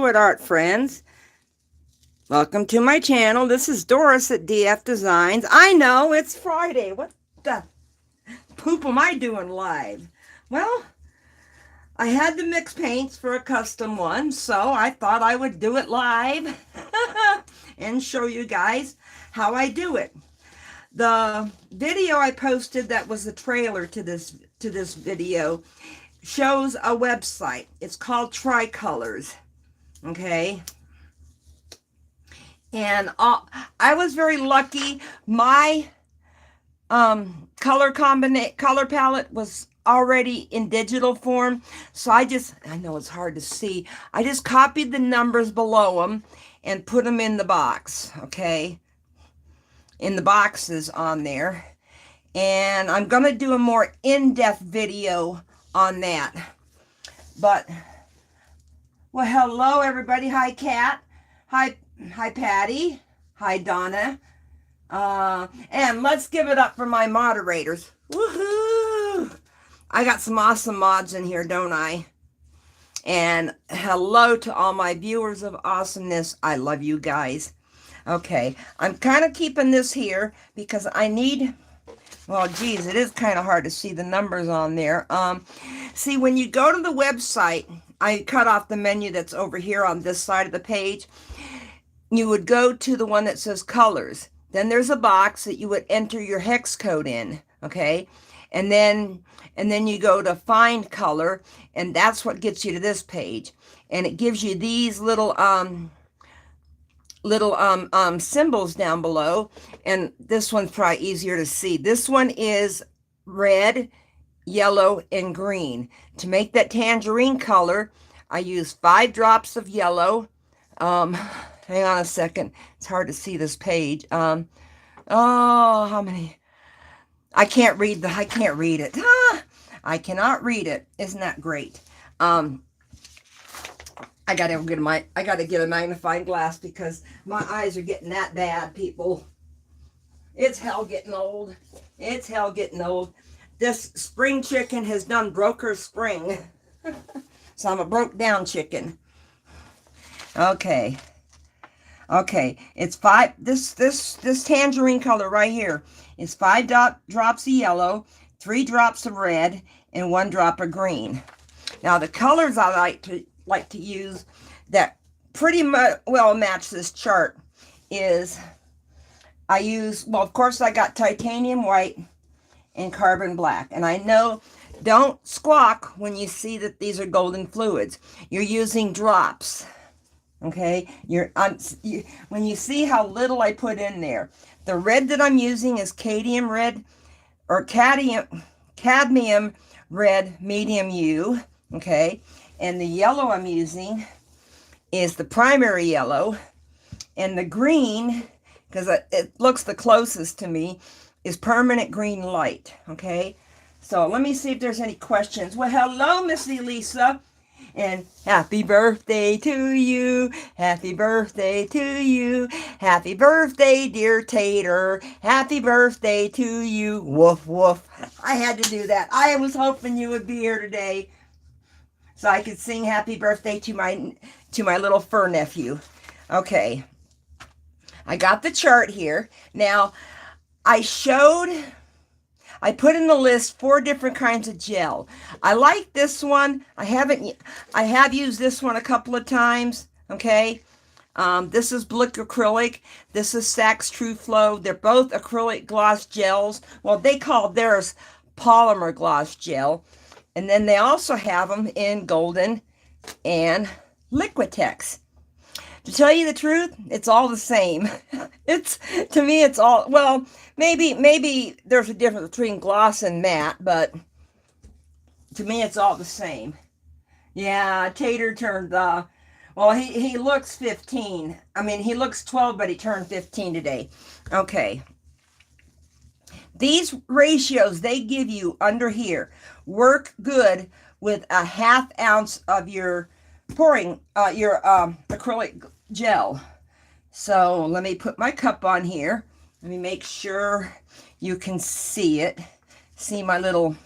fluid art friends. Welcome to my channel. This is Doris at DF Designs. I know it's Friday. What the poop am I doing live? Well, I had to mix paints for a custom one, so I thought I would do it live and show you guys how I do it. The video I posted that was the trailer to this video shows a website. It's called Tricolors. Okay. And I was very lucky. My color palette was already in digital form. So I know it's hard to see. I just copied the numbers below them and put them in the box. Okay. In the boxes on there. And I'm going to do a more in-depth video on that. But, well, hello everybody. Hi, Kat. Hi, Patty. Hi, Donna. And let's give it up for my moderators. Woohoo! I got some awesome mods in here, don't I? And hello to all my viewers of awesomeness. I love you guys. Okay, I'm kind of keeping this here because I need, well, geez, it is kind of hard to see the numbers on there. See, when you go to the website, I cut off the menu that's over here on this side of the page. You would go to the one that says colors. Then there's a box that you would enter your hex code in, okay? And then you go to find color, and that's what gets you to this page. And it gives you these little symbols down below, and this one's probably easier to see. This one is red, yellow, and green. To make that tangerine color, I use 5 drops of yellow. Hang on a second, it's hard to see this page. Oh, how many? I can't read it. I cannot read it. Isn't that great? I gotta get a magnifying glass because my eyes are getting that bad, people. It's hell getting old. It's hell getting old. This spring chicken has done broke her spring. So I'm a broke down chicken. Okay. Okay. It's 5. This tangerine color right here is 5 drops of yellow, 3 drops of red, and 1 drop of green. Now the colors I like to use that pretty much well match this chart is I use, well, of course I got titanium white and carbon black. And I know, don't squawk when you see that these are golden fluids. You're using drops. Okay, when you see how little I put in there. The red that I'm using is cadmium red, or cadmium red medium U. Okay, and the yellow I'm using is the primary yellow, and the green, because it looks the closest to me, is permanent green light. Okay, so let me see if there's any questions. Well, hello, Missy Lisa. And happy birthday to you, happy birthday to you, happy birthday, dear Tater, happy birthday to you, woof, woof. I had to do that. I was hoping you would be here today so I could sing happy birthday to my little fur nephew. Okay, I got the chart here. Now, I put in the list 4 different kinds of gel. I like this one. I have used this one a couple of times. Okay. This is Blickrylic. This is Saks True Flow. They're both acrylic gloss gels. Well, they call theirs Polymer gloss gel. And then they also have them in golden and Liquitex. To tell you the truth, it's all the same. To me, it's all, well, maybe there's a difference between gloss and matte, but to me, it's all the same. Yeah, Tater turned, well, he looks 15. I mean, he looks 12, but he turned 15 today. Okay. These ratios they give you under here work good with a 1/2 ounce of your pouring, your acrylic gel. So let me put my cup on here. Let me make sure you can see it. See my little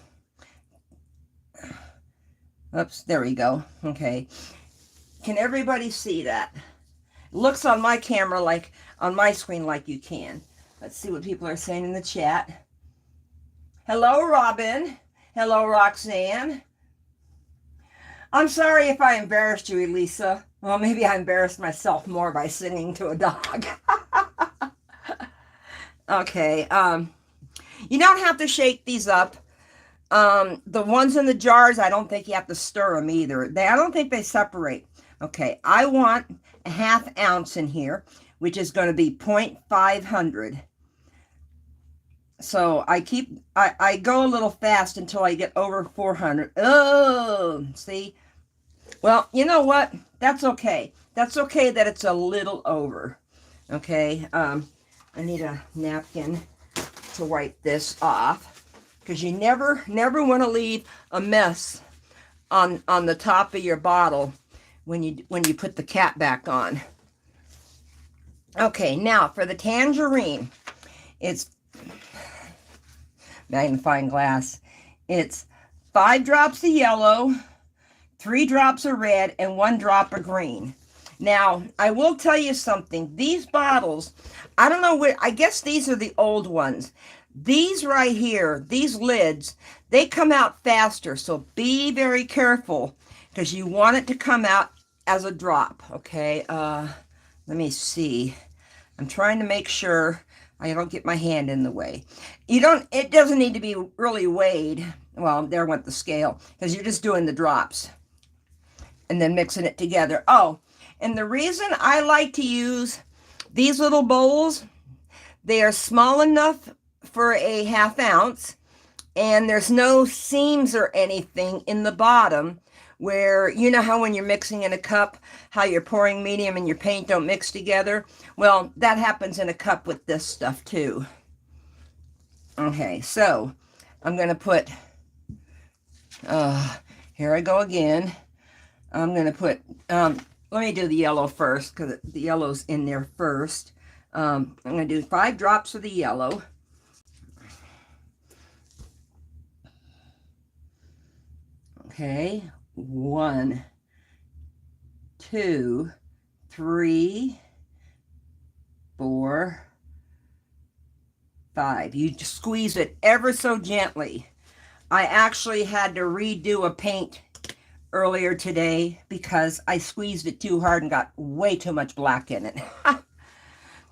Oops, there we go. Okay. Can everybody see that? It looks on my camera like, on my screen like you can. Let's see what people are saying in the chat. Hello, Robin. Hello, Roxanne. I'm sorry if I embarrassed you, Elisa. Well, maybe I embarrassed myself more by singing to a dog. Okay, you don't have to shake these up. The ones in the jars, I don't think you have to stir them either. I don't think they separate. Okay, I want a 1/2 ounce in here, which is going to be 0.500. So I go a little fast until I get over 400. Oh, see? Well, you know what? That's okay. That's okay that it's a little over. Okay, I need a napkin to wipe this off, because you never want to leave a mess on the top of your bottle when you put the cap back on. Okay, now for the tangerine, it's magnifying glass. It's 5 drops of yellow, 3 drops of red, and 1 drop of green. Now, I will tell you something. These bottles, I don't know what, I guess these are the old ones. These right here, these lids, they come out faster. So be very careful, because you want it to come out as a drop. Okay, let me see. I'm trying to make sure I don't get my hand in the way. It doesn't need to be really weighed. Well, there went the scale, because you're just doing the drops and then mixing it together. Oh, and the reason I like to use these little bowls, they are small enough for a 1/2 ounce, and there's no seams or anything in the bottom, where, you know how when you're mixing in a cup, how your pouring medium and your paint don't mix together? Well, that happens in a cup with this stuff too. Okay, so I'm going to put, here I go again. I'm going to put, let me do the yellow first, because the yellow's in there first. I'm going to do 5 drops of the yellow. Okay, 1, 2, 3, 4, 5. You just squeeze it ever so gently. I actually had to redo a paint earlier today because I squeezed it too hard and got way too much black in it.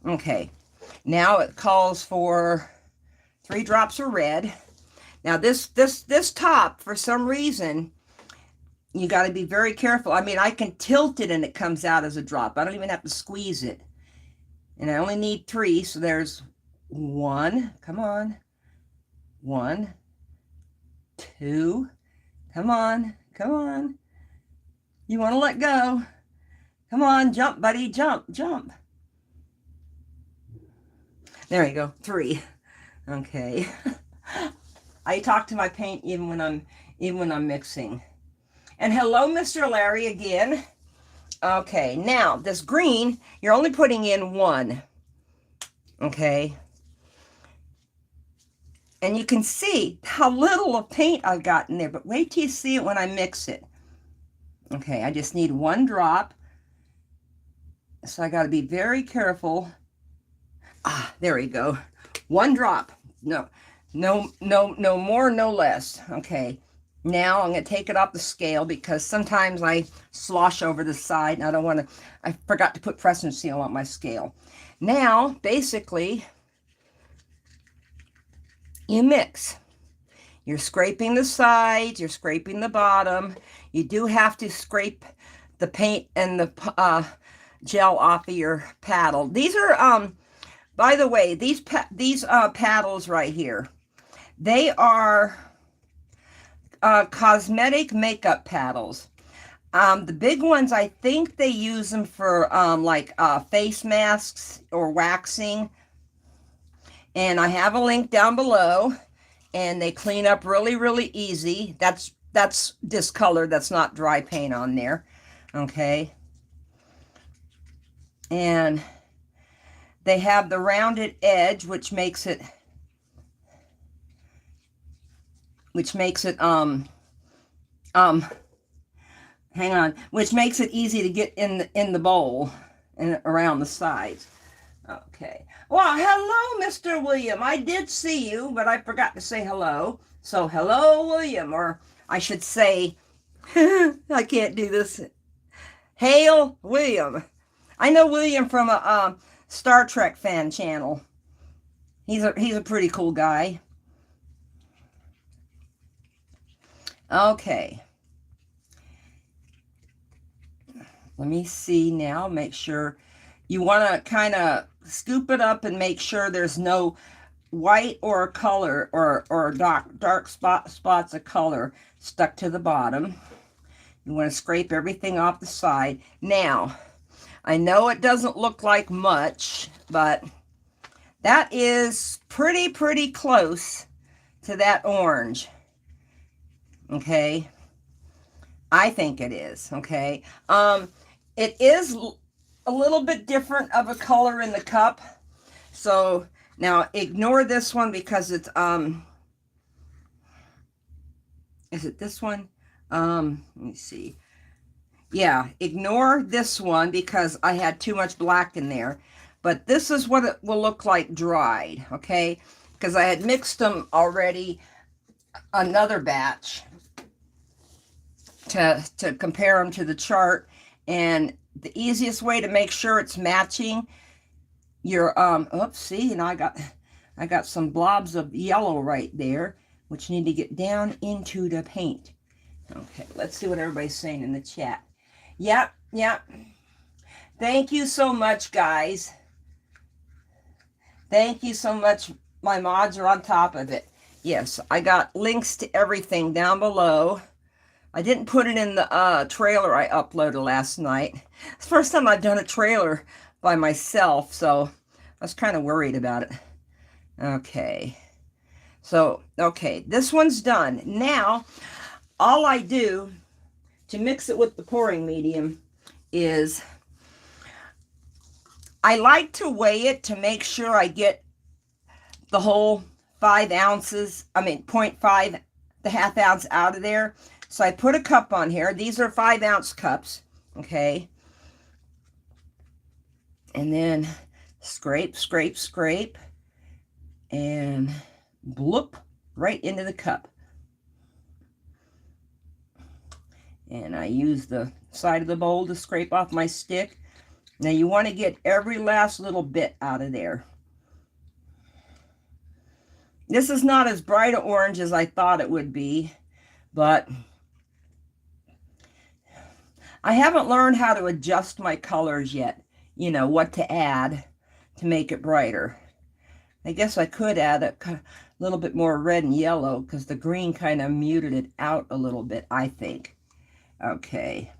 Okay, now it calls for 3 drops of red. Now this top, for some reason, you got to be very careful. I mean, I can tilt it and it comes out as a drop. I don't even have to squeeze it. And I only need 3, so there's 1. Come on. 1, 2. Come on. Come on. You want to let go. Come on, jump, buddy. Jump, jump. There you go. 3. Okay. I talk to my paint even when I'm mixing. And hello, Mr. Larry again. Okay, now this green, you're only putting in 1. Okay. And you can see how little of paint I've got in there, but wait till you see it when I mix it. Okay, I just need 1 drop. So I got to be very careful. Ah, there we go. 1 drop. No more, no less. Okay. Now I'm going to take it off the scale, because sometimes I slosh over the side and I don't want to, I forgot to put press and seal on my scale. Now, basically, you mix. You're scraping the sides, you're scraping the bottom. You do have to scrape the paint and the gel off of your paddle. These are, by the way, these paddles right here, they are cosmetic makeup paddles. The big ones, I think they use them for like face masks or waxing. And I have a link down below, and they clean up really, really easy. That's discolored. That's not dry paint on there. Okay. And they have the rounded edge, which makes it Hang on, which makes it easy to get in the bowl and around the sides. Okay. Well, hello, Mr. William. I did see you, but I forgot to say hello. So, hello, William, or I should say, I can't do this. Hail, William. I know William from a Star Trek fan channel. He's a pretty cool guy. Okay. Let me see now. Make sure you want to kind of scoop it up and make sure there's no white or color or dark spots of color stuck to the bottom. You want to scrape everything off the side. Now, I know it doesn't look like much, but that is pretty close to that orange. Okay. I think it is. Okay. It is a little bit different of a color in the cup. So now ignore this one because it's, is it this one? Let me see. Yeah, ignore this one because I had too much black in there. But this is what it will look like dried, okay? Because I had mixed them already, another batch, to compare them to the chart. And the easiest way to make sure it's matching your, oops, see, and I got some blobs of yellow right there, which need to get down into the paint. Okay, let's see what everybody's saying in the chat. Yep. Thank you so much, guys. Thank you so much. My mods are on top of it. Yes, I got links to everything down below. I didn't put it in the trailer I uploaded last night. It's the first time I've done a trailer by myself, so I was kind of worried about it. Okay. So, okay, this one's done. Now, all I do to mix it with the pouring medium is I like to weigh it to make sure I get the whole 5 ounces, 0.5, the ½ ounce out of there. So I put a cup on here. These are 5-ounce cups, okay? And then scrape, and bloop right into the cup. And I use the side of the bowl to scrape off my stick. Now you want to get every last little bit out of there. This is not as bright an orange as I thought it would be, but I haven't learned how to adjust my colors yet. You know, what to add to make it brighter. I guess I could add a little bit more red and yellow because the green kind of muted it out a little bit, I think. Okay.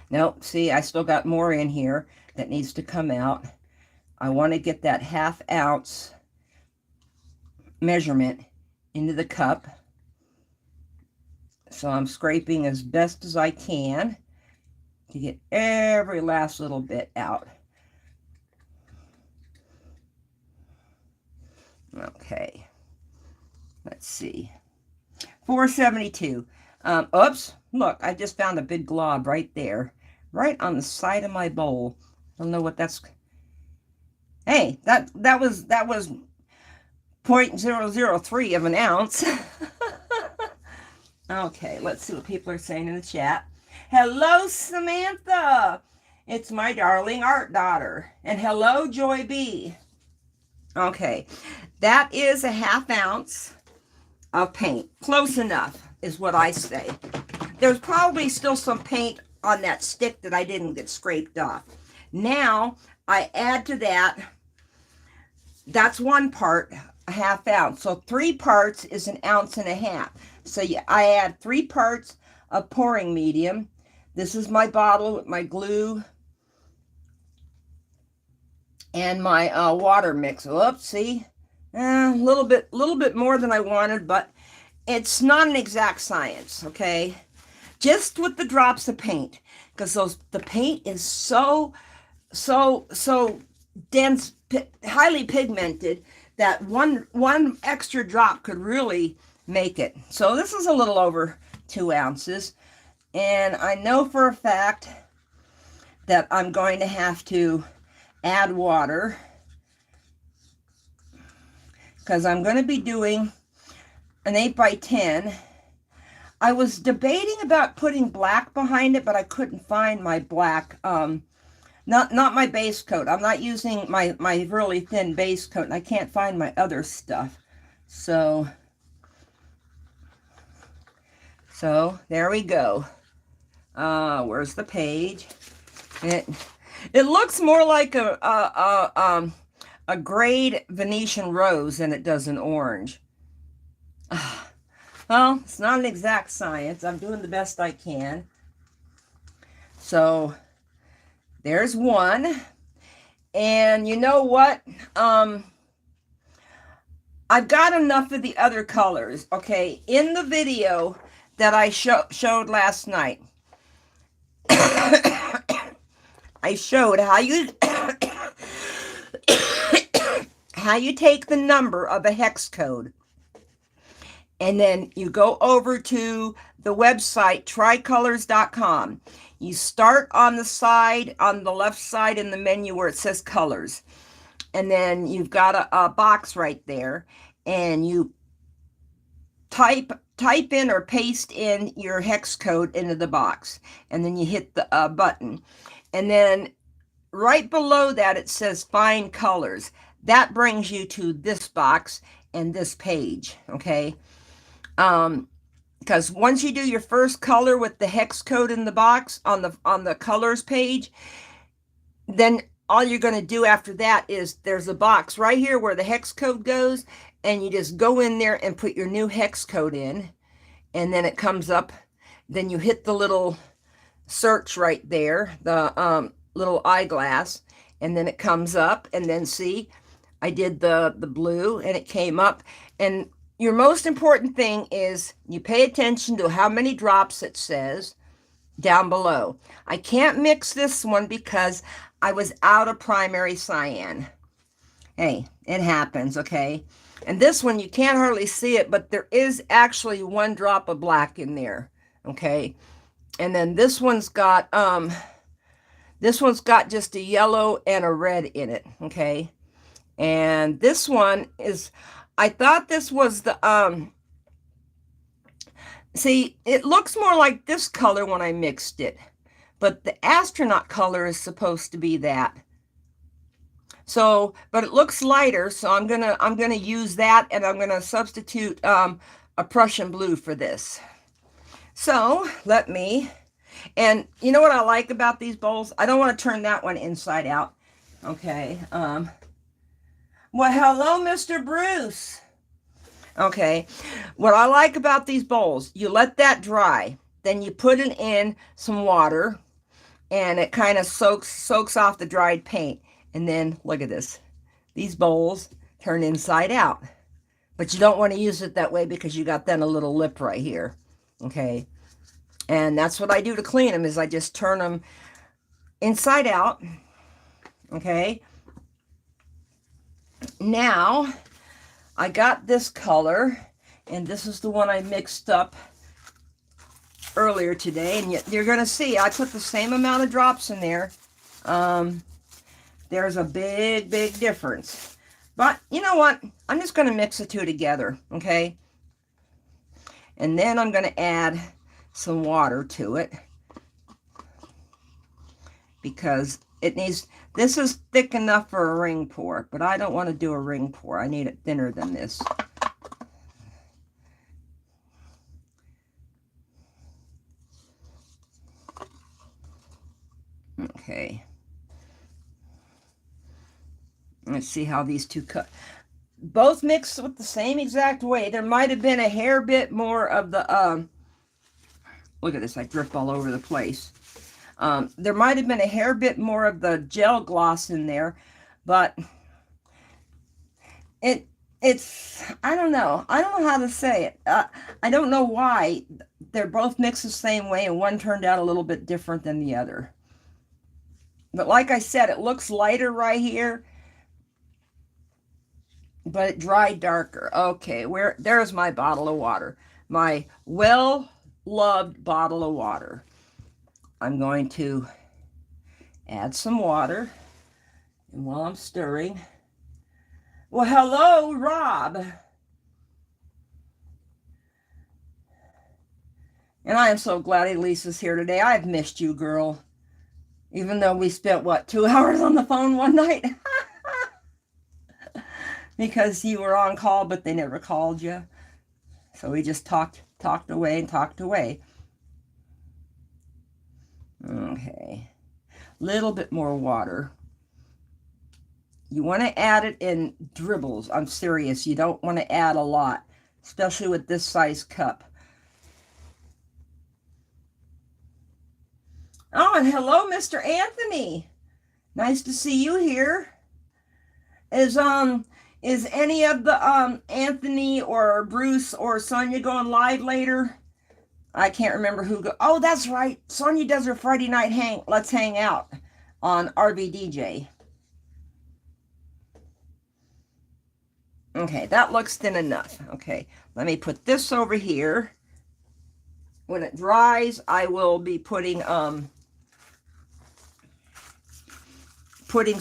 Nope, see, I still got more in here that needs to come out. I want to get that ½ ounce measurement into the cup. So I'm scraping as best as I can to get every last little bit out. Okay. Let's see. 472. Oops. Look, I just found a big glob right there. Right on the side of my bowl. I don't know what that's. Hey, that was 0.003 of an ounce. Okay, let's see what people are saying in the chat. Hello, Samantha. It's my darling art daughter. And hello, Joy B. Okay, that is a ½ ounce of paint. Close enough is what I say. There's probably still some paint on that stick that I didn't get scraped off. Now, I add to that, that's 1 part, a ½ ounce. So 3 parts is 1.5 ounces. So I add 3 parts of pouring medium. This is my bottle with my glue and my water mix. Oops, see? A little bit more than I wanted, but it's not an exact science, okay? Just with the drops of paint, because the paint is so dense, highly pigmented that one extra drop could really make it. So this is a little over 2 ounces. And I know for a fact that I'm going to have to add water, because I'm going to be doing an 8 by 10. I was debating about putting black behind it, but I couldn't find my black, not my base coat. I'm not using my really thin base coat, and I can't find my other stuff. So there we go. Where's the page? It looks more like a grayed Venetian rose than it does an orange. Well, it's not an exact science. I'm doing the best I can. So there's one. And you know what? I've got enough of the other colors. Okay, in the video that I showed last night, I showed how you how you take the number of a hex code, and then you go over to the website tricolors.com. You start on the side, on the left side in the menu where it says colors, and then you've got a box right there, and you type in or paste in your hex code into the box, and then you hit the button, and then right below that it says find colors. That brings you to this box and this page. Okay, because once you do your first color with the hex code in the box on the colors page, then all you're going to do after that is there's a box right here where the hex code goes, and you just go in there and put your new hex code in, and then it comes up. Then you hit the little search right there, the little eyeglass, and then it comes up, and then see, I did the blue and it came up. And your most important thing is you pay attention to how many drops it says down below. I can't mix this one because I was out of primary cyan. Hey, it happens, okay? And this one, you can't hardly see it, but there is actually 1 drop of black in there, okay? And then this one's got just a yellow and a red in it, okay? And this one is, I thought this was the, see, it looks more like this color when I mixed it, but the astronaut color is supposed to be that. So, but it looks lighter, so I'm gonna use that, and I'm gonna substitute a Prussian blue for this. So let me, and you know what I like about these bowls? I don't want to turn that one inside out. Okay. Well, hello, Mr. Bruce. Okay. What I like about these bowls, you let that dry, then you put it in some water, and it kind of soaks off the dried paint. And then look at this. These bowls turn inside out. But you don't want to use it that way because you got then a little lip right here. Okay. And that's what I do to clean them, is I just turn them inside out. Okay. Now, I got this color, and this is the one I mixed up earlier today. And you're going to see, I put the same amount of drops in there. There's a big difference. But you know what? I'm just going to mix the two together, okay? And then I'm going to add some water to it, because it needs, this is thick enough for a ring pour, but I don't want to do a ring pour. I need it thinner than this. Okay. Let's see how these two cut. Both mixed with the same exact way. There might have been a hair bit more of the, look at this, I dripped all over the place. There might have been a hair bit more of the gel gloss in there, but it's, I don't know how to say it. I don't know why they're both mixed the same way and one turned out a little bit different than the other. But like I said, it looks lighter right here, but it dried darker. Okay, there's my bottle of water. My well loved bottle of water. I'm going to add some water, and while I'm stirring, well, hello, Rob. And I am so glad Elisa's here today. I've missed you, girl. Even though we spent, what, 2 hours on the phone one night? Because you were on call, but they never called you. So we just talked away and talked away. Okay. Little bit more water. You want to add it in dribbles. I'm serious. You don't want to add a lot, especially with this size cup. Oh, and hello, Mr. Anthony. Nice to see you here. Is any of the Anthony or Bruce or Sonia going live later? I can't remember who go. Oh, that's right. Sonia does her Friday night let's hang out on RBDJ. Okay, that looks thin enough. Okay, let me put this over here. When it dries, I will be putting putting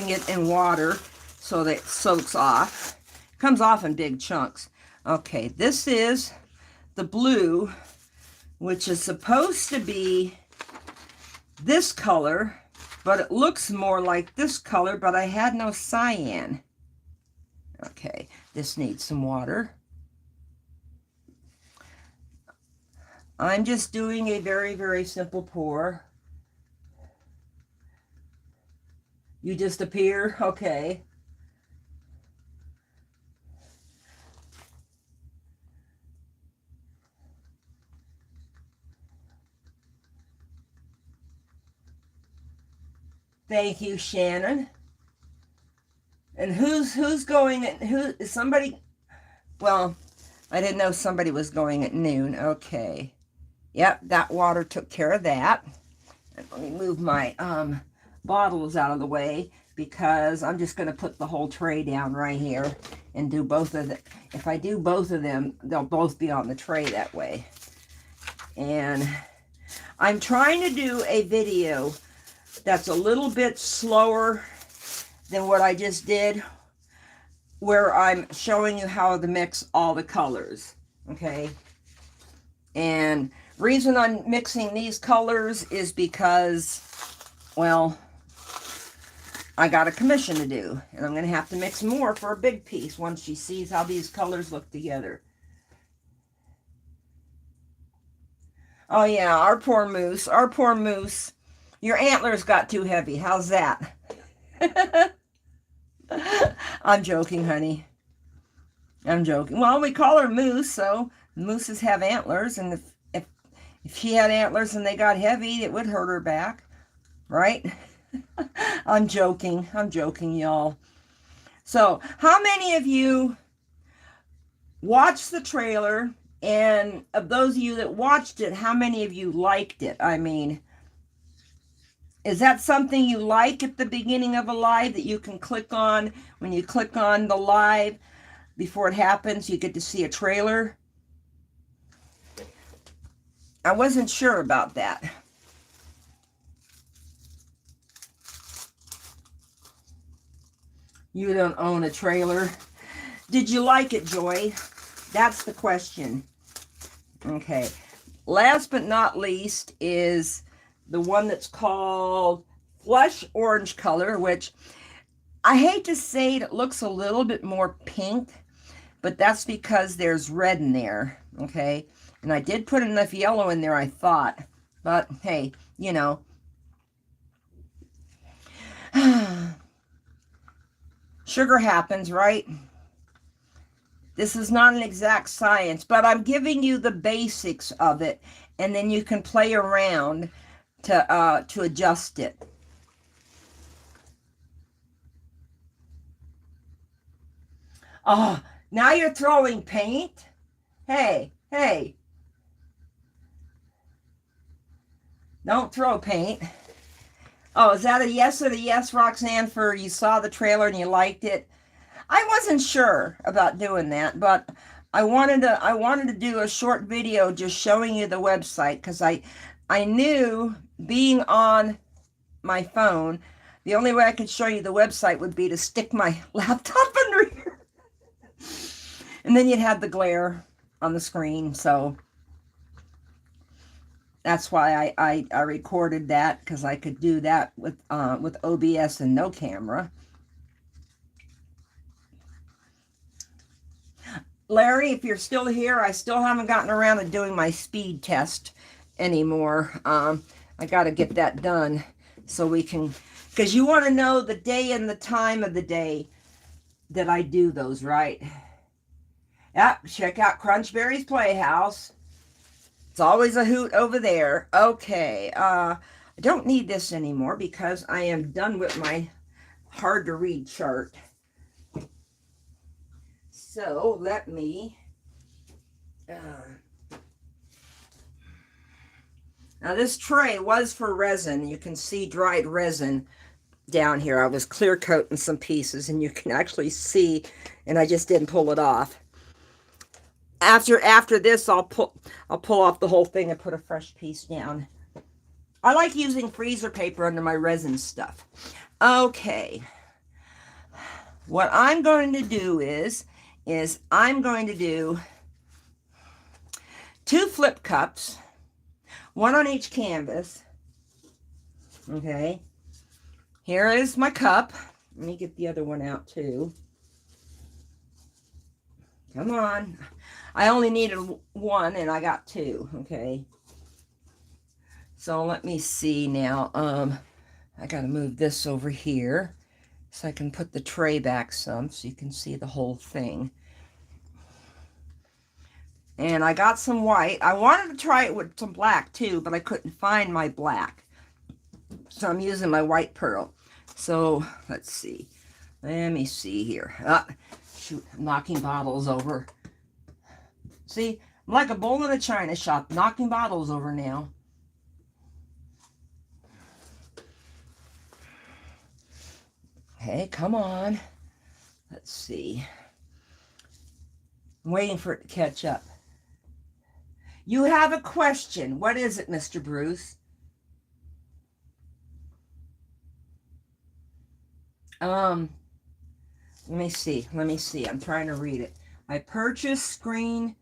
it in water so that it soaks off. It comes off in big chunks. Okay, this is the blue, which is supposed to be this color, but it looks more like this color, but I had no cyan. Okay, this needs some water. I'm just doing a very, very simple pour. You just appear? Okay. Thank you, Shannon. And who's going at who? Is somebody? Well, I didn't know somebody was going at noon. Okay. Yep, that water took care of that. And let me move my bottles out of the way because I'm just going to put the whole tray down right here and do both of them. If I do both of them, they'll both be on the tray that way. And I'm trying to do a video that's a little bit slower than what I just did, where I'm showing you how to mix all the colors, okay? And reason I'm mixing these colors is because, well, I got a commission to do, and I'm going to have to mix more for a big piece once she sees how these colors look together. Oh yeah, our poor moose, your antlers got too heavy. How's that? I'm joking, honey. I'm joking. Well, we call her Moose, so mooses have antlers, and if she had antlers and they got heavy, it would hurt her back, right? I'm joking, y'all. So, how many of you watched the trailer? And of those of you that watched it, how many of you liked it? I mean, is that something you like at the beginning of a live that you can click on? When you click on the live, before it happens, you get to see a trailer? I wasn't sure about that. You don't own a trailer. Did you like it, Joy? That's the question. Okay. Last but not least is the one that's called Flesh Orange color, which I hate to say it looks a little bit more pink, but that's because there's red in there, okay? And I did put enough yellow in there, I thought. But, hey, you know. Sugar happens, right? This is not an exact science, but I'm giving you the basics of it, and then you can play around to adjust it. Oh, now you're throwing paint? Hey, hey. Don't throw paint. Oh, is that a yes or a yes, Roxanne, for you saw the trailer and you liked it? I wasn't sure about doing that, but I wanted to do a short video just showing you the website, because I knew, being on my phone, the only way I could show you the website would be to stick my laptop under here. And then you'd have the glare on the screen. So that's why I recorded that, because I could do that with OBS and no camera. Larry, if you're still here, I still haven't gotten around to doing my speed test anymore. I got to get that done so we can, because you want to know the day and the time of the day that I do those, right? Yep, check out Crunchberry's Playhouse. It's always a hoot over there. Okay, I don't need this anymore because I am done with my hard to read chart. So let me, now this tray was for resin. You can see dried resin down here. I was clear coating some pieces, and you can actually see, and I just didn't pull it off. After this, I'll pull off the whole thing and put a fresh piece down. I like using freezer paper under my resin stuff. Okay. What I'm going to do is I'm going to do 2 flip cups, 1 on each canvas. Okay. Here is my cup. Let me get the other one out too. Come on. I only needed 1 and I got 2. Okay. So let me see now. I got to move this over here so I can put the tray back some so you can see the whole thing. And I got some white. I wanted to try it with some black too, but I couldn't find my black. So I'm using my white pearl. So let's see. Let me see here. Shoot, I'm knocking bottles over. See, I'm like a bull in a china shop, knocking bottles over now. Okay, come on. Let's see. I'm waiting for it to catch up. You have a question. What is it, Mr. Bruce? Let me see. I'm trying to read it. I purchased screen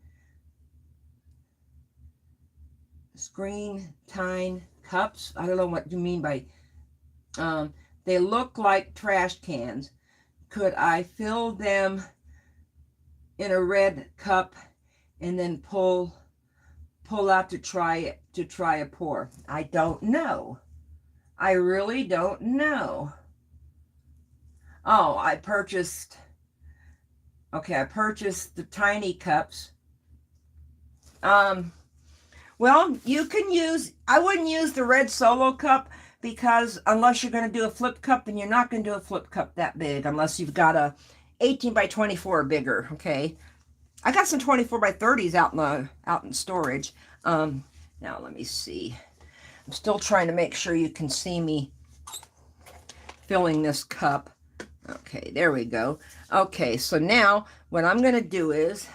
tine cups. I don't know what you mean by, they look like trash cans. Could I fill them in a red cup and then pull out to try a pour? I don't know. I really don't know. Oh, I purchased the tiny cups. Well, you can use, I wouldn't use the red solo cup, because unless you're going to do a flip cup, and you're not going to do a flip cup that big unless you've got a 18 by 24 or bigger. Okay, I got some 24 by 30s out in storage. Now let me see. I'm still trying to make sure you can see me filling this cup. Okay, there we go. Okay, so now what I'm going to do is,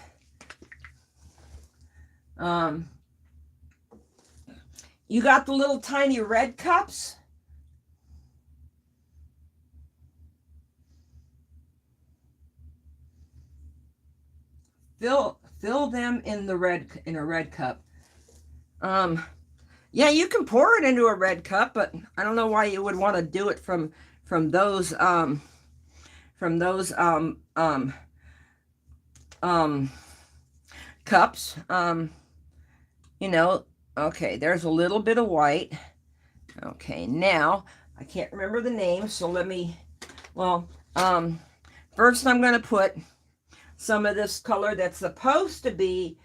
you got the little tiny red cups? Fill them in a red cup. Yeah, you can pour it into a red cup, but I don't know why you would want to do it from those cups. You know, okay, there's a little bit of white. Okay, now I can't remember the name, so let me, first I'm going to put some of this color that's supposed to be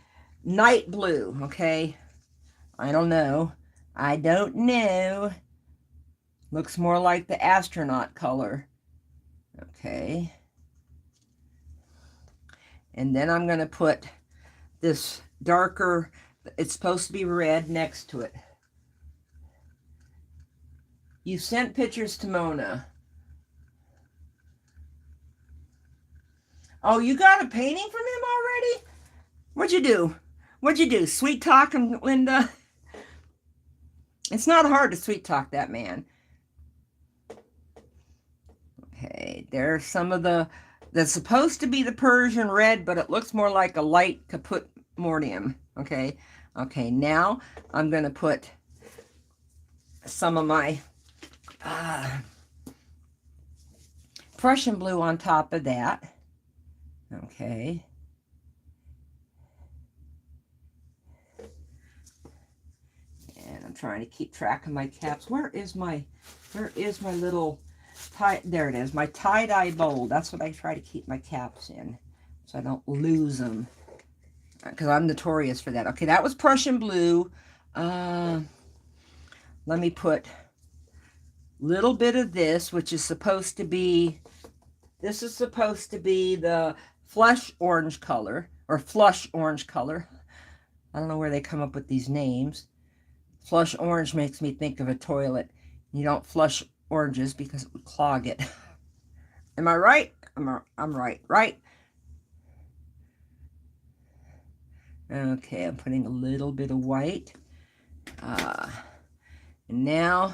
night blue. Okay, I don't know. Looks more like the astronaut color. Okay. And then I'm going to put this darker, it's supposed to be red, next to it. You sent pictures to Mona. Oh, you got a painting from him already? What'd you do? What'd you do? Sweet talk him, Linda? It's not hard to sweet talk that man. Okay, there's some of that's supposed to be the Persian red, but it looks more like a light caput mortium. Okay, okay, now I'm going to put some of my Prussian blue on top of that. Okay. And I'm trying to keep track of my caps. Where is my little tie? There it is, my tie-dye bowl. That's what I try to keep my caps in, so I don't lose them, because I'm notorious for that. Okay, that was Prussian blue. Let me put a little bit of this, which is supposed to be, this is supposed to be the flush orange color, or flush orange color. I don't know where they come up with these names. Flush orange makes me think of a toilet. You don't flush oranges because it would clog it. Am I right? I'm right, right? Okay, I'm putting a little bit of white. And now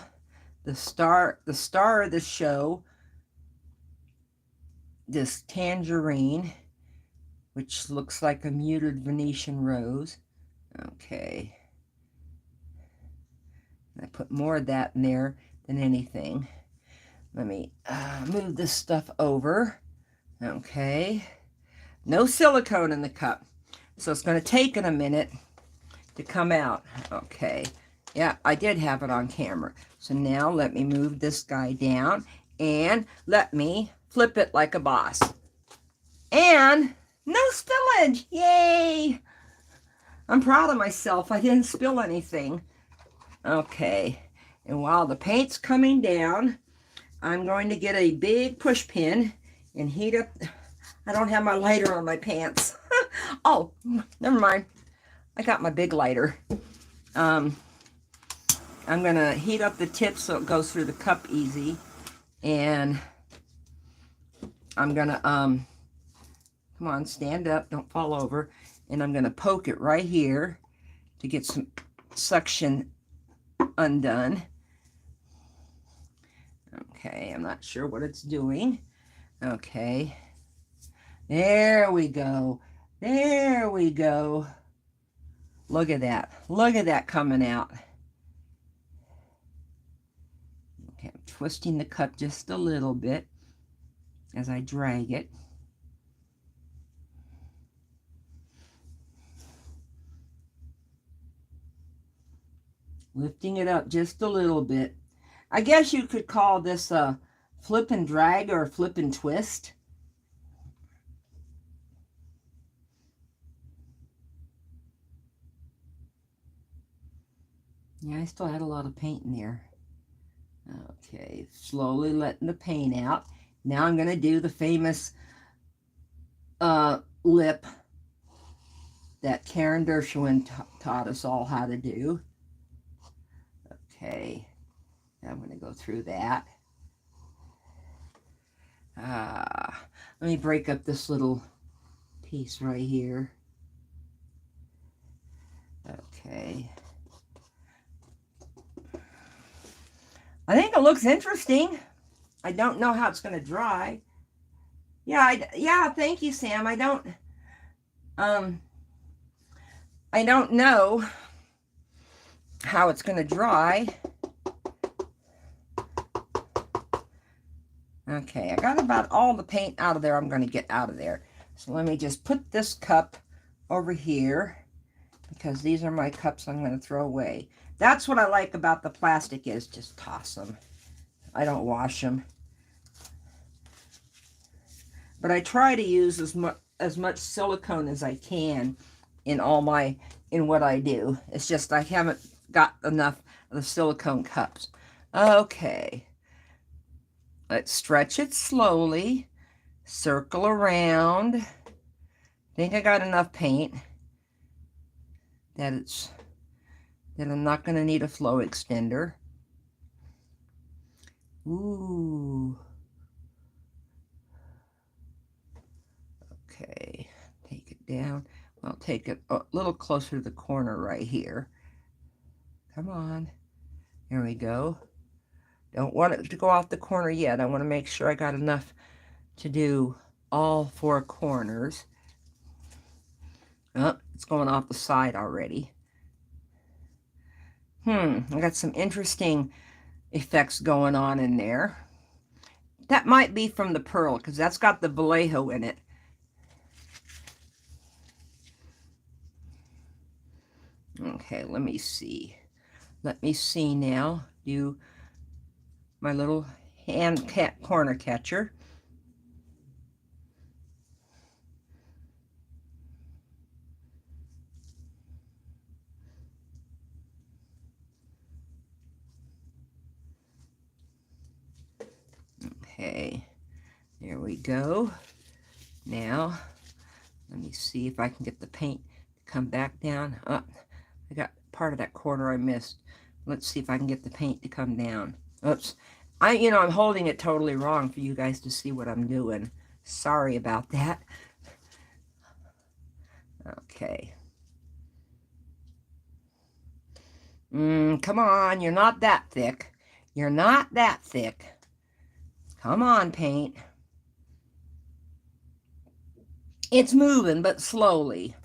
the star of the show, this tangerine, which looks like a muted Venetian rose. Okay. I put more of that in there than anything. Let me move this stuff over. Okay. No silicone in the cup, so it's going to take it a minute to come out. Okay. Yeah, I did have it on camera. So now let me move this guy down and let me flip it like a boss. And no spillage. Yay! I'm proud of myself. I didn't spill anything. Okay, and while the paint's coming down, I'm going to get a big push pin and heat up. I don't have my lighter on my pants. Oh, never mind. I got my big lighter. I'm going to heat up the tip so it goes through the cup easy. And I'm going to, come on, stand up, don't fall over. And I'm going to poke it right here to get some suction undone. Okay, I'm not sure what it's doing. Okay, there we go. There we go. Look at that. Look at that coming out. Okay, I'm twisting the cup just a little bit as I drag it. Lifting it up just a little bit. I guess you could call this a flip and drag or a flip and twist. Yeah, I still had a lot of paint in there. Okay, slowly letting the paint out. Now I'm going to do the famous lip that Karen Dershowitz taught us all how to do. Okay, I'm going to go through that. Let me break up this little piece right here. Okay. I think it looks interesting. I don't know how it's going to dry. Yeah, thank you, Sam. I don't know how it's going to dry. Okay, I got about all the paint out of there I'm going to get out of there. So let me just put this cup over here, because these are my cups I'm going to throw away. That's what I like about the plastic, is just toss them. I don't wash them. But I try to use as much silicone as I can in what I do. It's just I haven't got enough of the silicone cups. Okay. Let's stretch it slowly. Circle around. I think I got enough paint that I'm not going to need a flow extender. Ooh. Okay, take it down. I'll take it a little closer to the corner right here. Come on. There we go. Don't want it to go off the corner yet. I want to make sure I got enough to do all 4 corners. Oh, it's going off the side already. I got some interesting effects going on in there. That might be from the pearl, because that's got the Vallejo in it. Okay, let me see. Let me see now. Do my little hand corner catcher. Okay, there we go. Now, let me see if I can get the paint to come back down. Oh, I got part of that corner I missed. Let's see if I can get the paint to come down. Oops. I'm holding it totally wrong for you guys to see what I'm doing. Sorry about that. Okay. Come on, you're not that thick. You're not that thick. Come on, paint. It's moving, but slowly.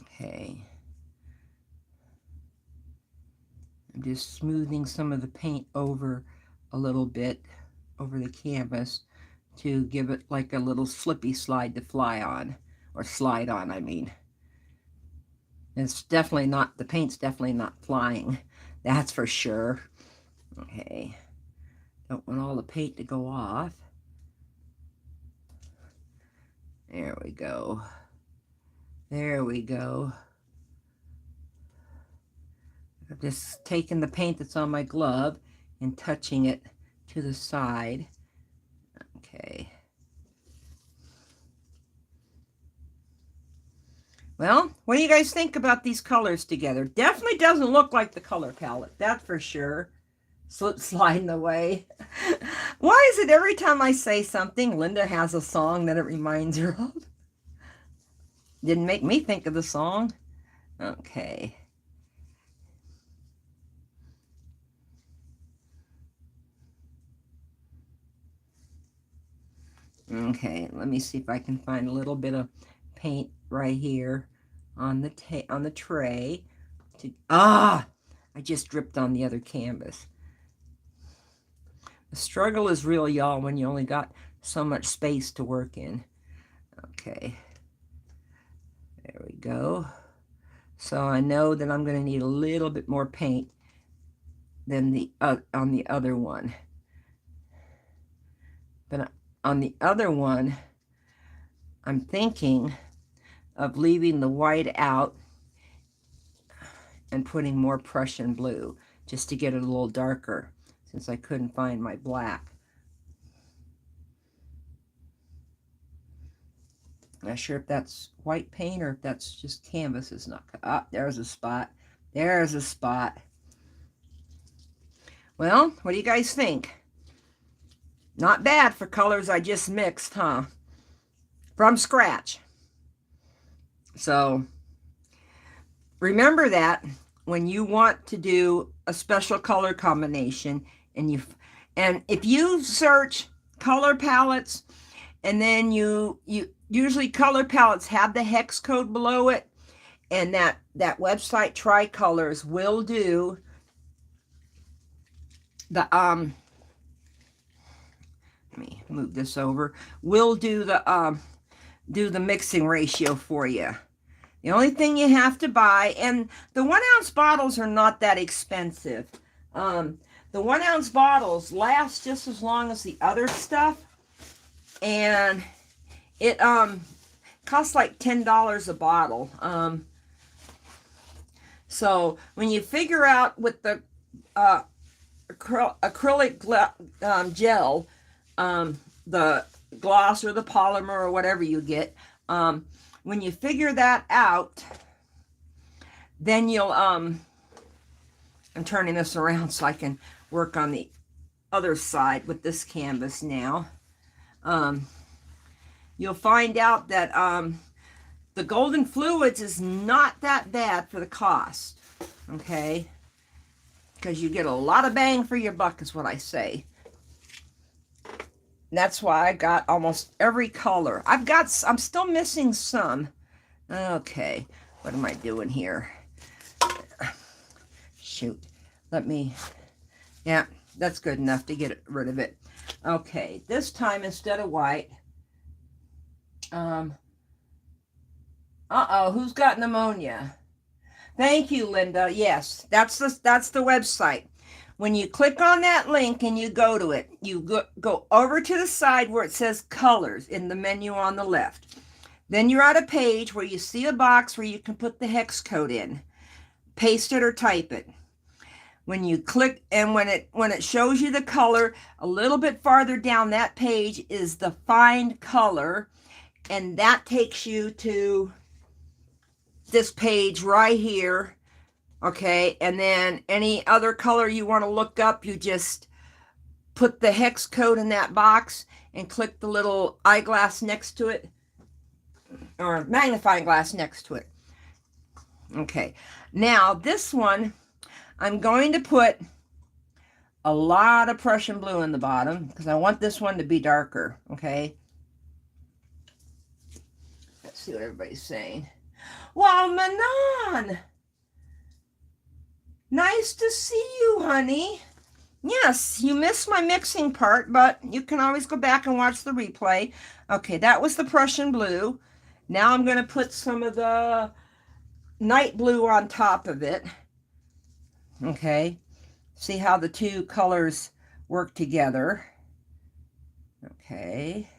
Okay. I'm just smoothing some of the paint over a little bit over the canvas to give it like a little slippy slide to fly on, or slide on, I mean. It's definitely not, the paint's definitely not flying, that's for sure. Okay, don't want all the paint to go off. There we go. There we go. I've just taken the paint that's on my glove and touching it to the side. Okay. Well, what do you guys think about these colors together? Definitely doesn't look like the color palette, that's for sure. Slip sliding away. Why is it every time I say something, Linda has a song that it reminds her of? Didn't make me think of the song. Okay. Okay, let me see if I can find a little bit of paint right here on the tray. I just dripped on the other canvas. The struggle is real, y'all, when you only got so much space to work in. Okay, there we go. So I know that I'm going to need a little bit more paint than on the other one. But on the other one, I'm thinking of leaving the white out and putting more Prussian blue just to get it a little darker, since I couldn't find my black. Not sure if that's white paint or if that's just canvas. It's not. Ah, there's a spot. There's a spot. Well, what do you guys think? Not bad for colors I just mixed, huh? From scratch. So remember that when you want to do a special color combination, and if you search color palettes, and then you usually color palettes have the hex code below it, and that website Tricolors will do the let me move this over. We'll do the mixing ratio for you. The only thing you have to buy, and the 1 ounce bottles are not that expensive. The 1 ounce bottles last just as long as the other stuff, and it costs like $10 a bottle. So when you figure out with the acrylic gel, the gloss or the polymer or whatever you get. When you figure that out, then you'll, I'm turning this around so I can work on the other side with this canvas now. You'll find out that the golden fluids is not that bad for the cost, okay? Because you get a lot of bang for your buck is what I say. That's why I got almost every color. I'm still missing some. Okay, what am I doing here? Shoot, yeah, that's good enough to get rid of it. Okay, this time instead of white, who's got pneumonia? Thank you, Linda. Yes, that's the website. When you click on that link and you go to it, you go over to the side where it says colors in the menu on the left. Then you're at a page where you see a box where you can put the hex code in, paste it or type it. When you click, and when it shows you the color, a little bit farther down that page is the find color, and that takes you to this page right here. Okay, and then any other color you want to look up, you just put the hex code in that box and click the little eyeglass next to it, or magnifying glass next to it. Okay, now this one, I'm going to put a lot of Prussian blue in the bottom because I want this one to be darker, okay? Let's see what everybody's saying. Wow, Manon! Nice to see you, honey. Yes, you missed my mixing part, but you can always go back and watch the replay. Okay, that was the Prussian blue. Now I'm going to put some of the night blue on top of it. Okay, see how the two colors work together. Okay.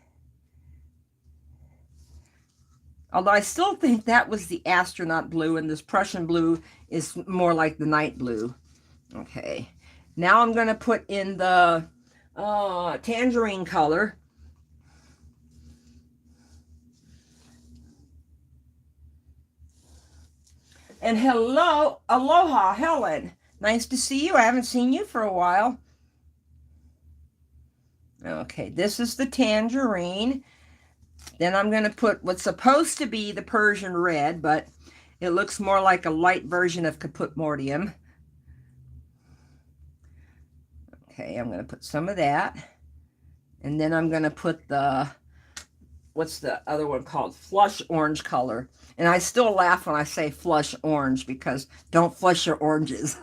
Although I still think that was the astronaut blue, and this Prussian blue is more like the night blue. Okay, now I'm going to put in the tangerine color. And hello, aloha, Helen. Nice to see you. I haven't seen you for a while. Okay, this is the tangerine. Then I'm going to put what's supposed to be the Persian red, but it looks more like a light version of Caput Mortium. Okay, I'm going to put some of that. And then I'm going to put the, what's the other one called? Flush orange color. And I still laugh when I say flush orange because don't flush your oranges.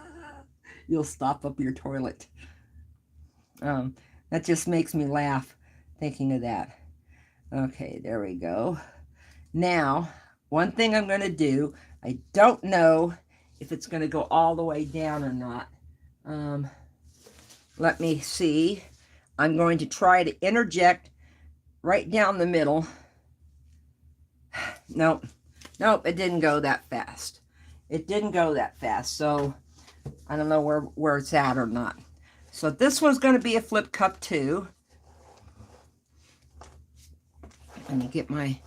You'll stop up your toilet. That just makes me laugh thinking of that. Okay, there we go. Now, one thing I'm going to do, I don't know if it's going to go all the way down or not. Let me see. I'm going to try to interject right down the middle. Nope, it didn't go that fast. It didn't go that fast, so I don't know where it's at or not. So this one's going to be a flip cup too. Let me get my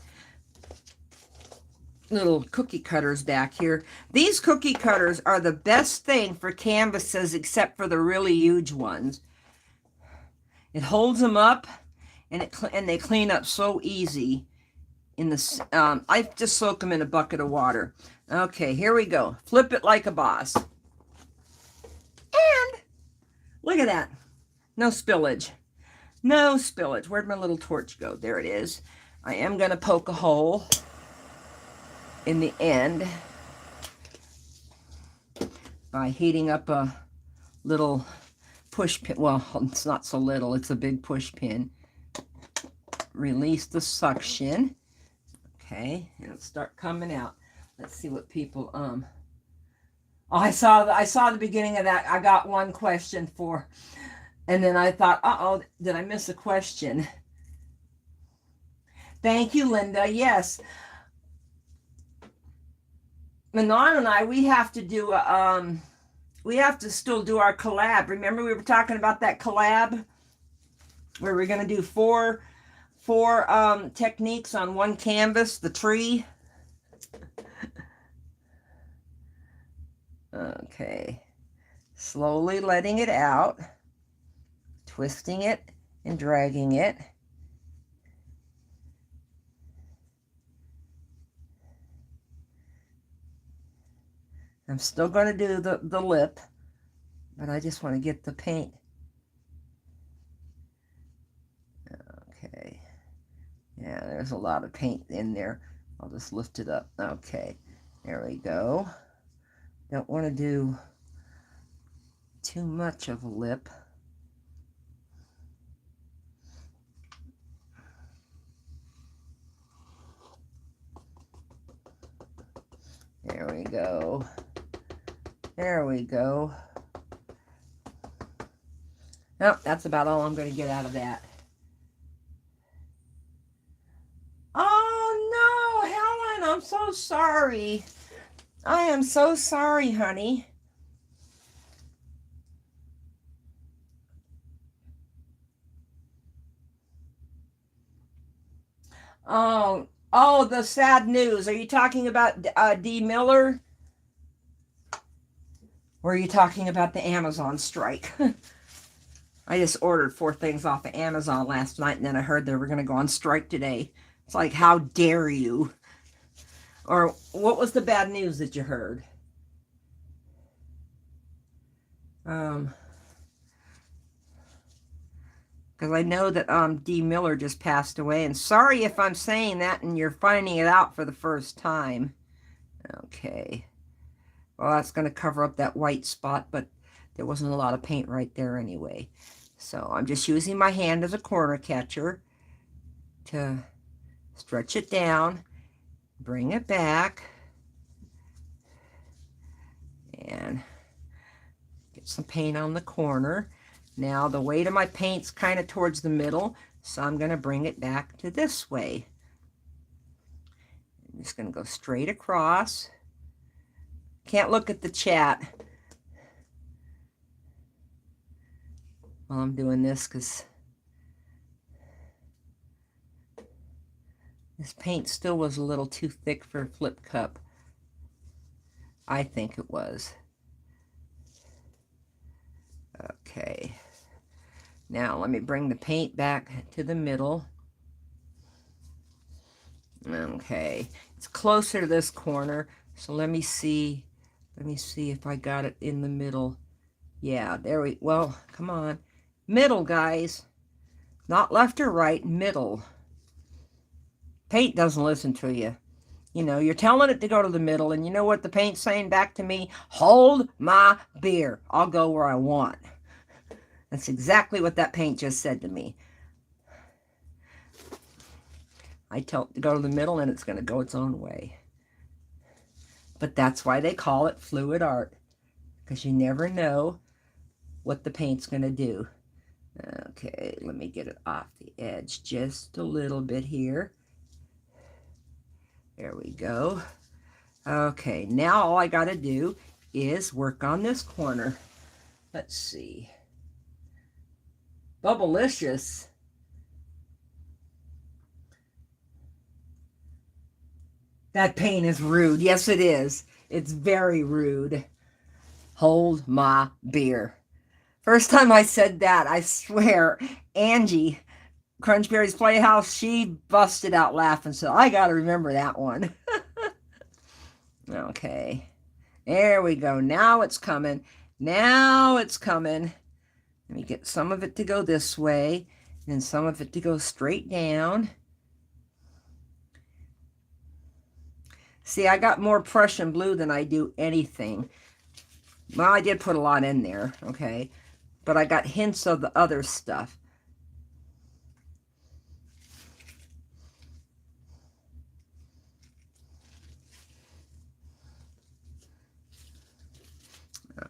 little cookie cutters back here. These cookie cutters are the best thing for canvases except for the really huge ones. It holds them up and they clean up so easy. In the I just soak them in a bucket of water. Okay, here we go. Flip it like a boss. And look at that. No spillage. No spillage. Where'd my little torch go? There it is. I am going to poke a hole in the end by heating up a little push pin. Well, it's not so little. It's a big push pin. Release the suction. Okay, and it'll start coming out. Let's see what people Oh, I saw the beginning of that. I got one question for, and then I thought, uh-oh, did I miss a question? Thank you, Linda. Yes. Manon and I, we have to do a, we have to still do our collab. Remember we were talking about that collab where we're going to do four 4 techniques on one canvas, the tree. Okay, slowly letting it out, twisting it and dragging it. I'm still going to do the lip, but I just want to get the paint. Okay. Yeah, there's a lot of paint in there. I'll just lift it up. Okay, there we go. Don't want to do too much of a lip. There we go. There we go. Nope, that's about all I'm going to get out of that. Oh no, Helen, I'm so sorry. I am so sorry, honey. Oh, the sad news. Are you talking about D. Miller? Or are you talking about the Amazon strike? I just ordered 4 things off of Amazon last night, and then I heard they were going to go on strike today. It's like, how dare you? Or what was the bad news that you heard? Because I know that D. Miller just passed away, and sorry if I'm saying that and you're finding it out for the first time. Okay. Well, that's going to cover up that white spot, but there wasn't a lot of paint right there anyway. So I'm just using my hand as a corner catcher to stretch it down, bring it back, and get some paint on the corner. Now the weight of my paint's kind of towards the middle, so I'm going to bring it back to this way. I'm just going to go straight across. Can't look at the chat while I'm doing this because this paint still was a little too thick for a flip cup. I think it was. Okay. Now let me bring the paint back to the middle. Okay. It's closer to this corner, so let me see. Let me see if I got it in the middle. Yeah, there we, well, come on. Middle, guys. Not left or right, middle. Paint doesn't listen to you. You know, you're telling it to go to the middle, and you know what the paint's saying back to me? Hold my beer. I'll go where I want. That's exactly what that paint just said to me. I tell it to go to the middle, and it's going to go its own way. But that's why they call it fluid art, because you never know what the paint's going to do. Okay, let me get it off the edge just a little bit here. There we go. Okay, now all I got to do is work on this corner. Let's see. Bubblicious. That paint is rude. Yes, it is. It's very rude. Hold my beer. First time I said that, I swear, Angie, Crunchberry's Playhouse, she busted out laughing, so I got to remember that one. Okay. There we go. Now it's coming. Now it's coming. Let me get some of it to go this way, and some of it to go straight down. See, I got more Prussian blue than I do anything. Well, I did put a lot in there, okay? But I got hints of the other stuff.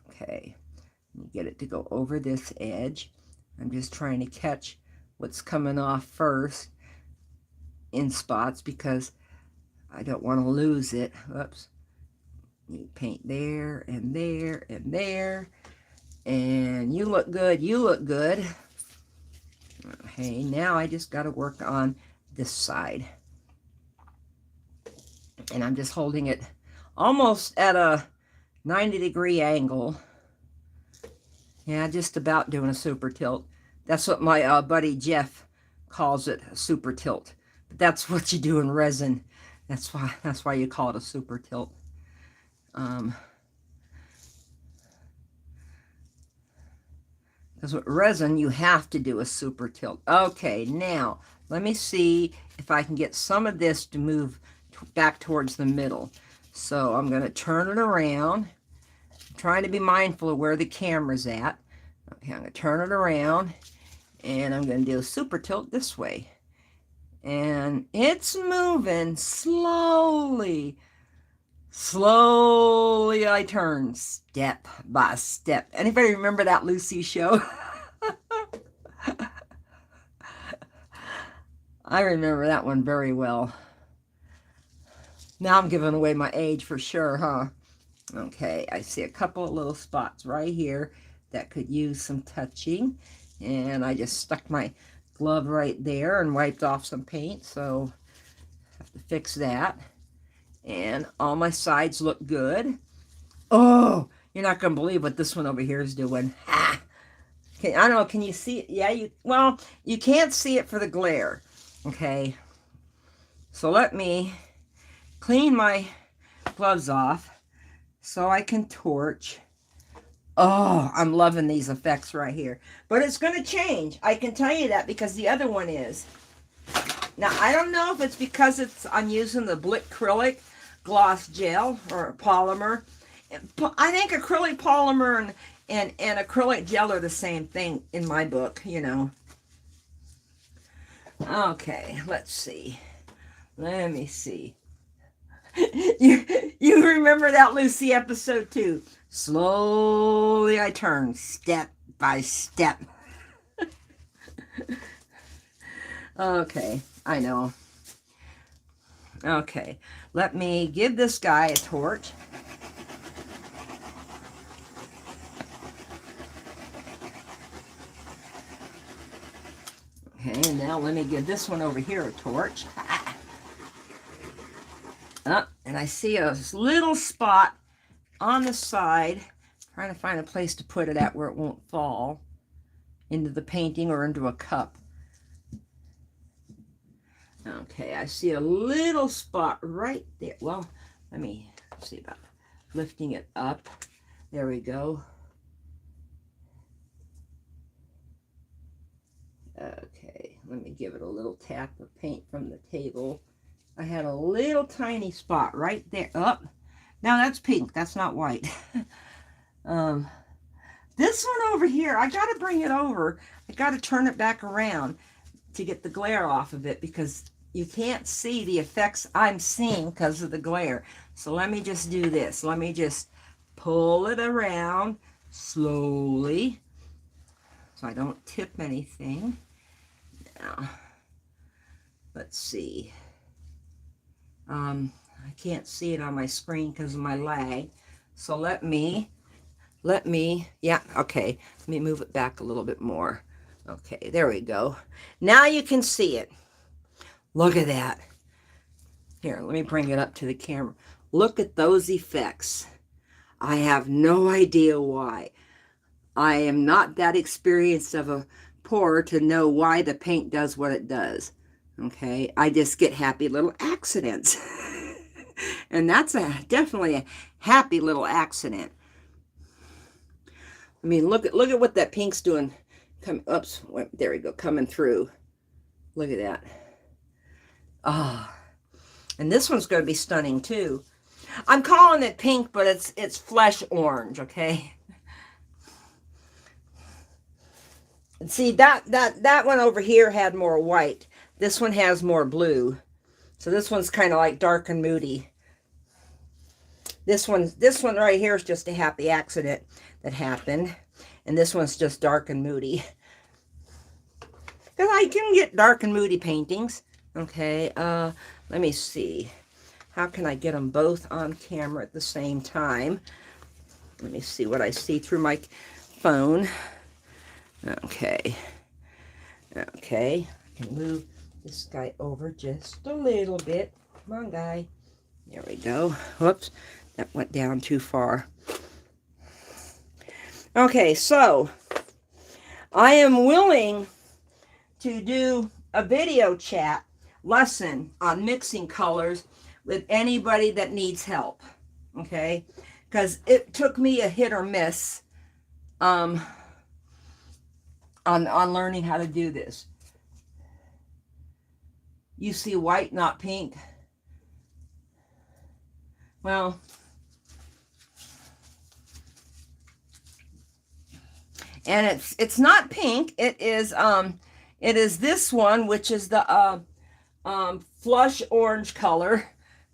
Okay, get it to go over this edge. I'm just trying to catch what's coming off first in spots because I don't want to lose it. Oops. You paint there and there and there. And you look good. You look good. Okay, now I just got to work on this side. And I'm just holding it almost at a 90-degree angle. Yeah, just about doing a super tilt. That's what my buddy Jeff calls it, a super tilt. But that's what you do in resin. That's why you call it a super tilt. Because with resin, you have to do a super tilt. Okay, now, let me see if I can get some of this to move back towards the middle. So I'm going to turn it around. I'm trying to be mindful of where the camera's at. Okay, I'm going to turn it around, and I'm going to do a super tilt this way. And it's moving slowly. Slowly I turn, step by step. Anybody remember that Lucy show? I remember that one very well. Now I'm giving away my age for sure, huh? Okay, I see a couple of little spots right here that could use some touching. And I just stuck my glove right there and wiped off some paint, so I have to fix that. And all my sides look good. Oh, you're not going to believe what this one over here is doing. Ha! Okay, I don't know, can you see it? Yeah, well, you can't see it for the glare. Okay, so let me clean my gloves off so I can torch. Oh, I'm loving these effects right here. But it's going to change. I can tell you that because the other one is. Now, I don't know if it's because I'm using the Blickrylic gloss gel or polymer. I think acrylic polymer and acrylic gel are the same thing in my book, you know. Okay, let's see. Let me see. You remember that Lucy episode too. Slowly I turn, step by step. Okay, I know. Okay, let me give this guy a torch. Okay, and now let me give this one over here a torch. And I see a little spot on the side. Trying to find a place to put it at where it won't fall into the painting or into a cup. Okay, I see a little spot right there. Well, let me see about lifting it up. There we go. Okay, let me give it a little tap of paint from the table. I had a little tiny spot right there. Up. Now that's pink. That's not white. This one over here, I got to bring it over. I got to turn it back around to get the glare off of it because you can't see the effects I'm seeing because of the glare. So let me just do this. Let me just pull it around slowly so I don't tip anything. Now, let's see. I can't see it on my screen because of my lag. So let me, yeah, okay. Let me move it back a little bit more. Okay, there we go. Now you can see it. Look at that. Here, let me bring it up to the camera. Look at those effects. I have no idea why. I am not that experienced of a pourer to know why the paint does what it does. Okay, I just get happy little accidents. And that's definitely a happy little accident. I mean, look at what that pink's doing. Oops, there we go, coming through. Look at that. Ah, and this one's going to be stunning too. I'm calling it pink, but it's flesh orange, okay? And see, that one over here had more white. This one has more blue. So this one's kind of like dark and moody. This one right here is just a happy accident that happened. And this one's just dark and moody. Because I can get dark and moody paintings. Okay, let me see. How can I get them both on camera at the same time? Let me see what I see through my phone. Okay. Okay, I can move this guy over just a little bit. Come on, guy. There we go. Whoops, that went down too far. Okay, so I am willing to do a video chat lesson on mixing colors with anybody that needs help. Okay, because it took me a hit or miss on learning how to do this. You see white, not pink. Well, and it's not pink. It is this one, which is the flush orange color.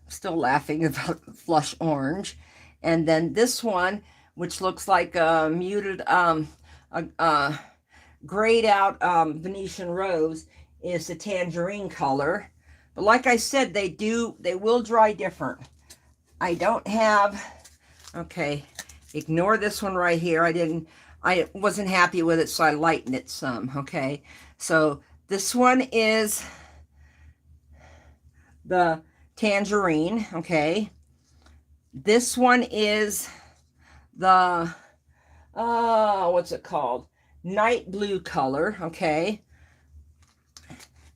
I'm still laughing about flush orange. And then this one, which looks like a muted grayed out Venetian rose, is the tangerine color. But like I said, they will dry different. I don't have, okay, ignore this one right here. I wasn't happy with it, so I lightened it some, okay? So this one is the tangerine, okay? This one is the, what's it called? Night blue color, okay?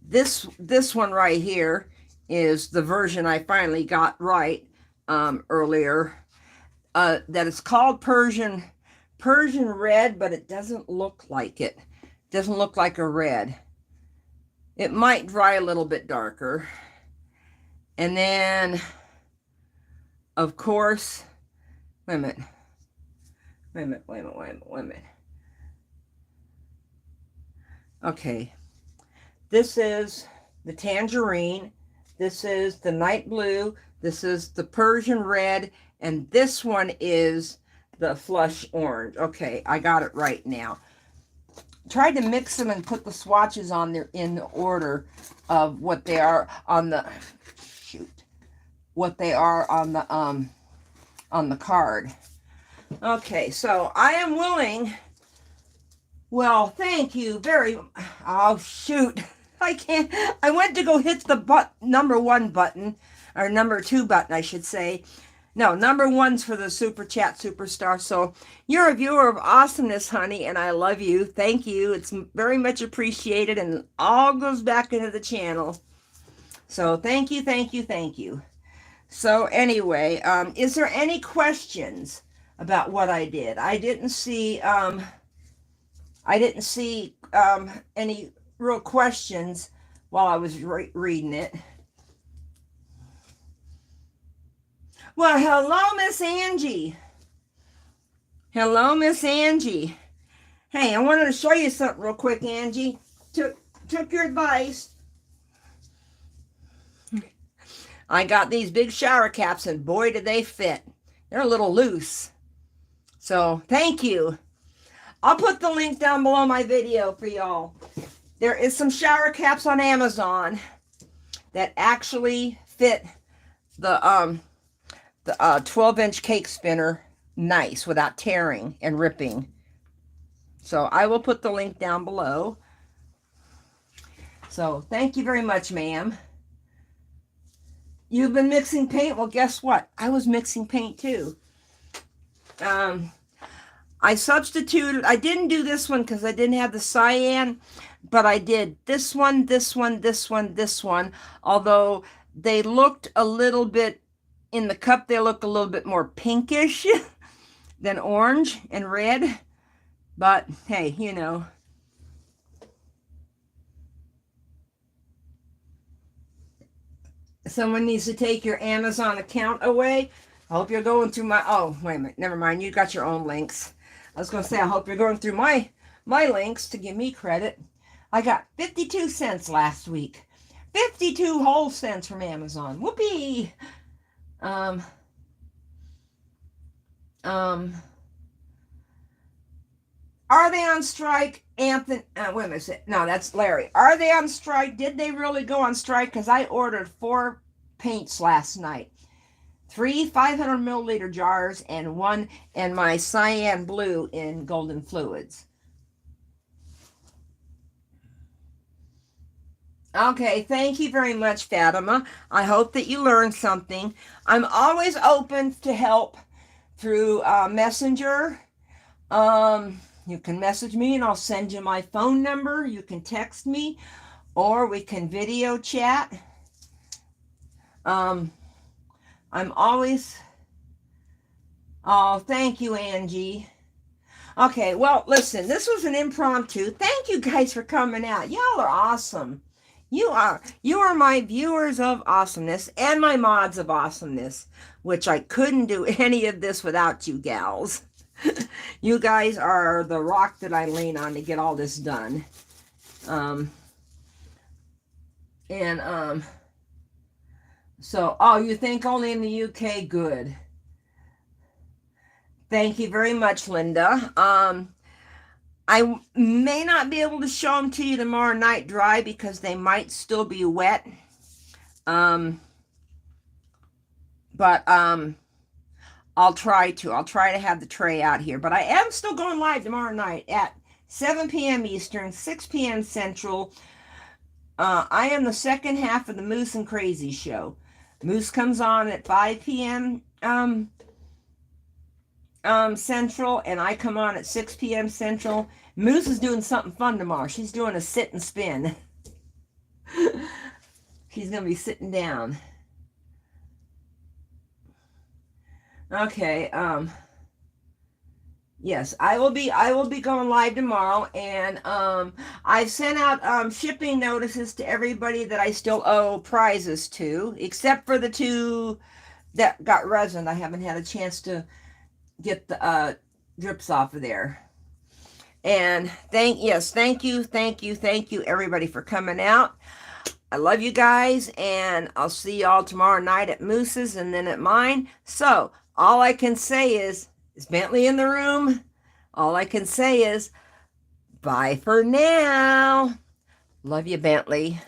This one right here is the version I finally got right earlier. That is called Persian red, but it doesn't look like it. It doesn't look like a red. It might dry a little bit darker. And then, of course, wait a minute. Okay, this is the tangerine, this is the night blue, this is the Persian red, and this one is the flush orange. Okay, I got it right now. Tried to mix them and put the swatches on there in the order of what they are on the on the card. Okay, so I am willing. Well, thank you very. Oh shoot, I can't. I went to go hit the number 1 button, or number 2 button, I should say. No, number 1's for the Super Chat Superstar. So you're a viewer of awesomeness, honey, and I love you. Thank you. It's very much appreciated, and all goes back into the channel. So thank you, thank you, thank you. So anyway, is there any questions about what I did? I didn't see any real questions while I was reading it. Well, hello, Miss Angie. Hello, Miss Angie. Hey, I wanted to show you something real quick, Angie. Took your advice. I got these big shower caps, and boy, did they fit. They're a little loose. So, thank you. I'll put the link down below my video for y'all. There is some shower caps on Amazon that actually fit the 12-inch cake spinner nice without tearing and ripping. So I will put the link down below. So thank you very much, ma'am. You've been mixing paint? Well, guess what? I was mixing paint too. I substituted. I didn't do this one because I didn't have the cyan, but I did this one, this one, this one, this one. Although they looked a little bit, in the cup, they look a little bit more pinkish than orange and red. But hey, you know. Someone needs to take your Amazon account away. I hope you're going through my, oh, wait a minute, never mind. You got your own links. I was going to say, I hope you're going through my links to give me credit. I got 52 cents last week. 52 whole cents from Amazon. Whoopee! Are they on strike, Anthony? Wait a minute. No, that's Larry. Are they on strike? Did they really go on strike? Because I ordered 4 paints last night. 3 500 milliliter jars and 1 and my cyan blue in golden fluids. Okay, thank you very much, Fatima. I hope that you learned something. I'm always open to help through Messenger. You can message me and I'll send you my phone number. You can text me or we can video chat. I'm always, oh, thank you, Angie. Okay, well, listen, this was an impromptu. Thank you guys for coming out. Y'all are awesome. You are my viewers of awesomeness and my mods of awesomeness, which I couldn't do any of this without you gals. You guys are the rock that I lean on to get all this done. So, oh, you think only in the UK? Good. Thank you very much, Linda. I may not be able to show them to you tomorrow night dry because they might still be wet. But I'll try to have the tray out here. But I am still going live tomorrow night at 7 p.m. Eastern, 6 p.m. Central. I am the second half of the Moose and Crazy show. Moose comes on at 5 p.m. Central, and I come on at 6 p.m. Central. Moose is doing something fun tomorrow. She's doing a sit and spin. She's going to be sitting down. Okay, yes, I will be going live tomorrow, and I've sent out shipping notices to everybody that I still owe prizes to, except for the 2 that got resin. I haven't had a chance to get the drips off of there. And thank you everybody for coming out. I love you guys, and I'll see y'all tomorrow night at Moose's and then at mine. So all I can say is Bentley in the room? All I can say is bye for now. Love you, Bentley.